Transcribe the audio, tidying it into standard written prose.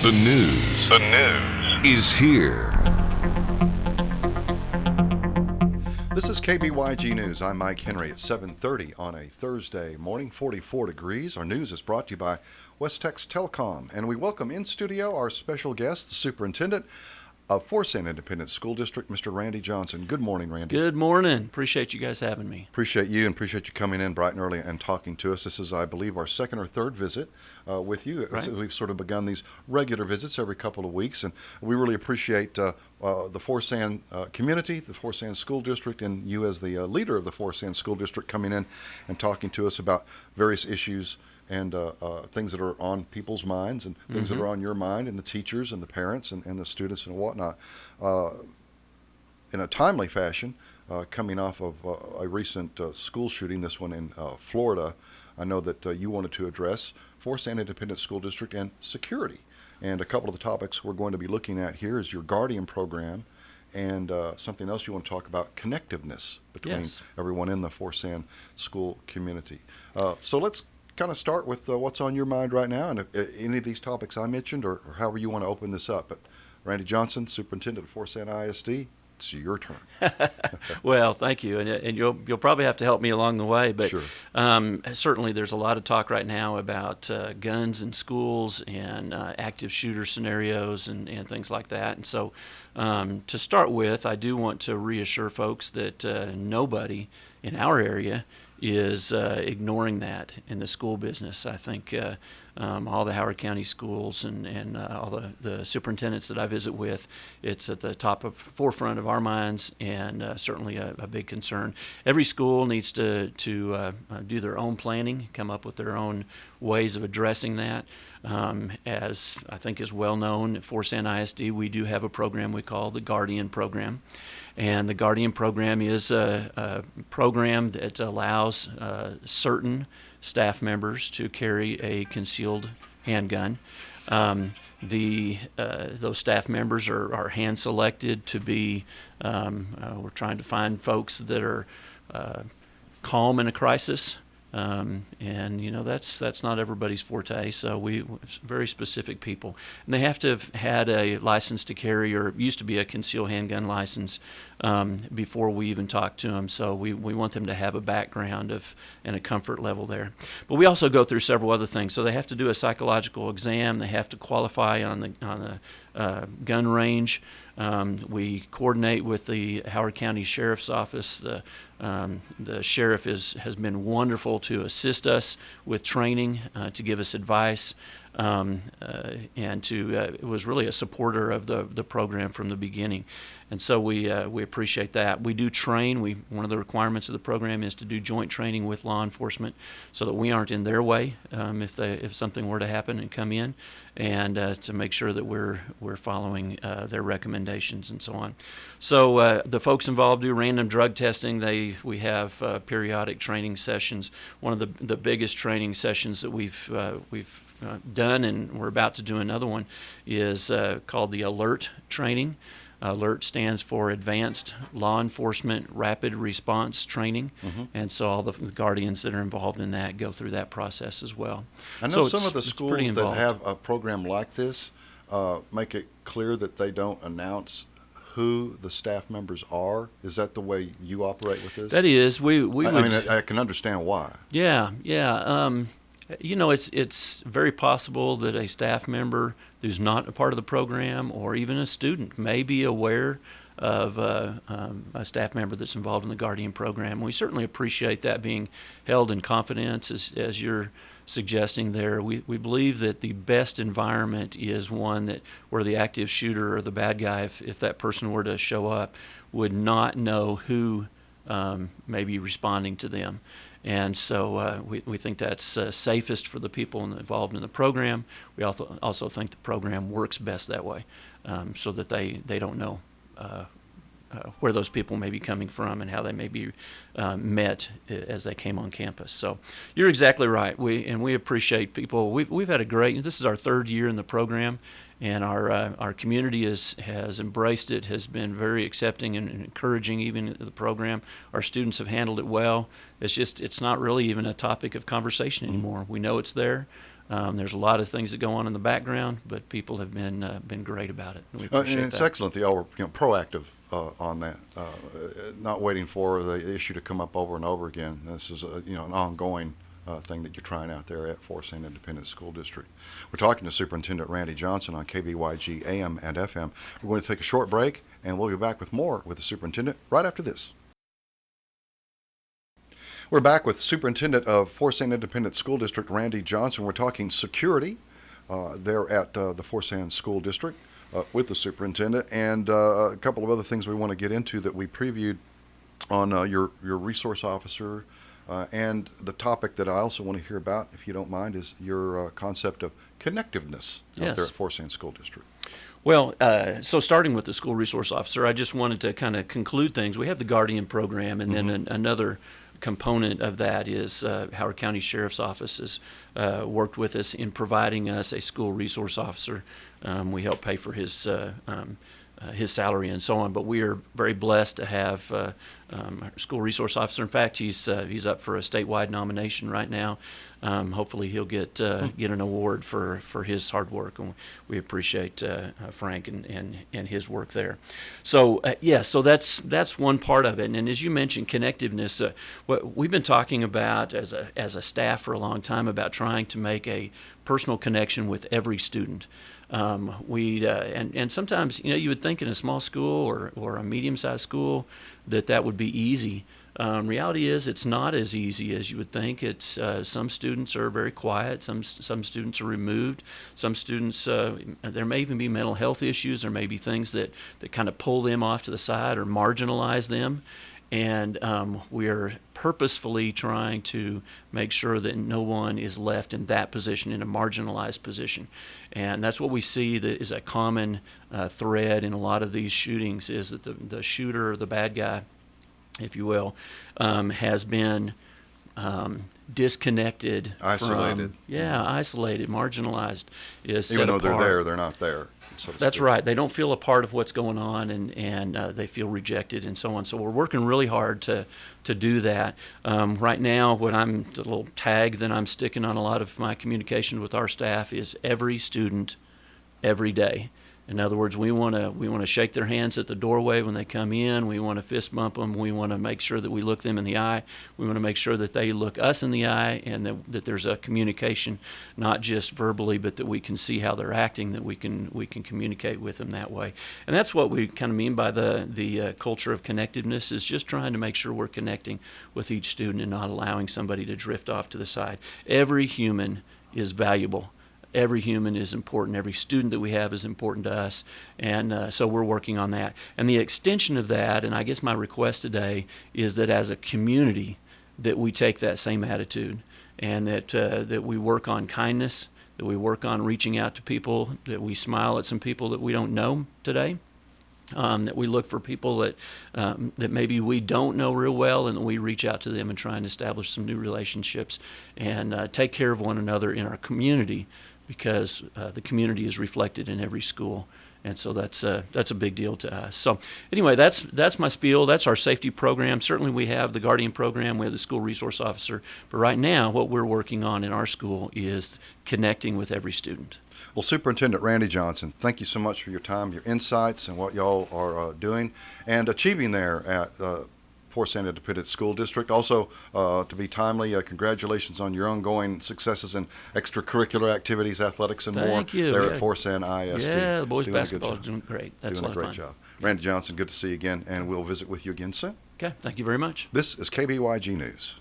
The news is here. This is KBYG News. I'm Mike Henry at 7:30 on a Thursday morning, 44 degrees. Our news is brought to you by West Tex Telecom, and we welcome in studio our special guest, the superintendent of Forsyth Independent School District, Mr. Randy Johnson. Good morning, Randy. Good morning. Appreciate you guys having me. Appreciate you and appreciate you coming in bright and early and talking to us. This is, I believe, our second or third visit with you. Right. So we've sort of begun these regular visits every couple of weeks, and we really appreciate the Forsyth community, the Forsyth School District, and you as the leader of the Forsyth School District coming in and talking to us about various issues and things that are on people's minds and things that are on your mind and the teachers and the parents and the students and whatnot in a timely fashion, coming off of a recent school shooting, this one in Florida. I know that you wanted to address Forsyth Independent School District and security. And a couple of the topics we're going to be looking at here is your Guardian program and something else you want to talk about, connectiveness between everyone in the Forsyth school community. So let's kind of start with what's on your mind right now, and if any of these topics I mentioned, or however you want to open this up. But Randy Johnson, Superintendent of Forsyth ISD, it's your turn. Well, thank you, and you'll probably have to help me along the way. But Sure. Certainly, there's a lot of talk right now about guns in schools and active shooter scenarios and things like that. And so, to start with, I do want to reassure folks that nobody in our area is ignoring that in the school business. I think all the Howard County schools and all the superintendents that I visit with, it's at the forefront of our minds, and certainly a big concern. Every school needs to do their own planning, come up with their own ways of addressing that. As I think is well known at Forsyth ISD, we do have a program we call the Guardian program. And the Guardian program is a program that allows certain staff members to carry a concealed handgun. Those staff members are hand selected to be, we're trying to find folks that are calm in a crisis. And you know that's not everybody's forte. So we very specific people, and they have to have had a license to carry, or used to be a concealed handgun license, before we even talk to them. So we want them to have a background and a comfort level there. But we also go through several other things. So they have to do a psychological exam. They have to qualify on the gun range. We coordinate with the Howard County Sheriff's Office. The sheriff has been wonderful to assist us with training, to give us advice, and was really a supporter of the program from the beginning. And so we appreciate that. We do train. One of the requirements of the program is to do joint training with law enforcement, so that we aren't in their way if something were to happen and come in, and to make sure that we're following their recommendations and so on. So the folks involved do random drug testing. We have periodic training sessions. One of the biggest training sessions that we've done, and we're about to do another one, is called the ALERT training. ALERT stands for Advanced Law Enforcement Rapid Response Training, and so all the guardians that are involved in that go through that process as well. I know some of the schools that have a program like this make it clear that they don't announce who the staff members are. Is that the way you operate with this? That is. I can understand why. Yeah. You know, it's very possible that a staff member who's not a part of the program, or even a student, may be aware of a staff member that's involved in the Guardian program. We certainly appreciate that being held in confidence, as you're suggesting there. We believe that the best environment is one where the active shooter or the bad guy, if that person were to show up, would not know who may be responding to them. And so we think that's safest for the people involved in the program. We also think the program works best that way, so that they don't know where those people may be coming from and how they may be met as they came on campus. So you're exactly right. We appreciate people. We've had this is our third year in the program, and our community has embraced it, has been very accepting and encouraging even of the program. Our students have handled it well. It's not really even a topic of conversation anymore. We know it's there. There's a lot of things that go on in the background, but people have been great about it. And we appreciate and it's that. excellent that y'all were proactive on that, not waiting for the issue to come up over and over again. This is an ongoing thing that you're trying out there at Forest Sand Independent School District. We're talking to Superintendent Randy Johnson on KBYG AM and FM. We're going to take a short break, and we'll be back with more with the superintendent right after this. We're back with Superintendent of Forest Sand Independent School District, Randy Johnson. We're talking security there at the Forest Sand School District with the superintendent, and a couple of other things we want to get into that we previewed on your resource officer. And the topic that I also want to hear about, if you don't mind, is your concept of connectiveness out there at Forest Sand School District. Well, so starting with the school resource officer, I just wanted to kind of conclude things. We have the Guardian program, and then another component of that is Howard County Sheriff's Office has worked with us in providing us a school resource officer. We help pay for his salary and so on, but we are very blessed to have our school resource officer. In fact, he's up for a statewide nomination right now. Hopefully he'll get an award for his hard work, and we appreciate Frank and his work there. So so that's one part of it. And as you mentioned, connectiveness. What we've been talking about as a staff for a long time about trying to make a personal connection with every student. And sometimes you would think in a small school or a medium-sized school that would be easy. Reality is it's not as easy as you would think. It's some students are very quiet. Some students are removed. Some students there may even be mental health issues. There may be things that kind of pull them off to the side or marginalize them. And we're purposefully trying to make sure that no one is left in that position, in a marginalized position. And that's what we see that is a common thread in a lot of these shootings, is that the shooter, or the bad guy, if you will, has been disconnected. Isolated. Isolated, marginalized. Even though they're there, they're not there. So that's right. They don't feel a part of what's going on, and they feel rejected and so on. So we're working really hard to do that. Right now, the little tag that I'm sticking on a lot of my communication with our staff is every student, every day. In other words, we want to shake their hands at the doorway when they come in. We want to fist bump them. We want to make sure that we look them in the eye. We want to make sure that they look us in the eye, and that there's a communication, not just verbally, but that we can see how they're acting, that we can communicate with them that way. And that's what we kind of mean by the culture of connectiveness, is just trying to make sure we're connecting with each student and not allowing somebody to drift off to the side. Every human is valuable. Every human is important. Every student that we have is important to us, and so we're working on that. And the extension of that, and I guess my request today, is that as a community that we take that same attitude, and that we work on kindness, that we work on reaching out to people, that we smile at some people that we don't know today, that we look for people that maybe we don't know real well, and that we reach out to them and try and establish some new relationships and take care of one another in our community, because the community is reflected in every school, and so that's a big deal to us. So anyway, that's my spiel. That's our safety program. Certainly we have the Guardian program, we have the school resource officer, but right now what we're working on in our school is connecting with every student. Well, Superintendent Randy Johnson, thank you so much for your time, your insights, and what y'all are doing and achieving there at Forest Sand Independent School District. Also, to be timely, congratulations on your ongoing successes in extracurricular activities, athletics, and more. Thank you. There at Forest Sand ISD. Yeah, the boys Doing a good basketball is job. doing great. That's Doing a lot a of great fun. job. Randy Johnson, good to see you again, and we'll visit with you again soon. Okay, thank you very much. This is KBYG News.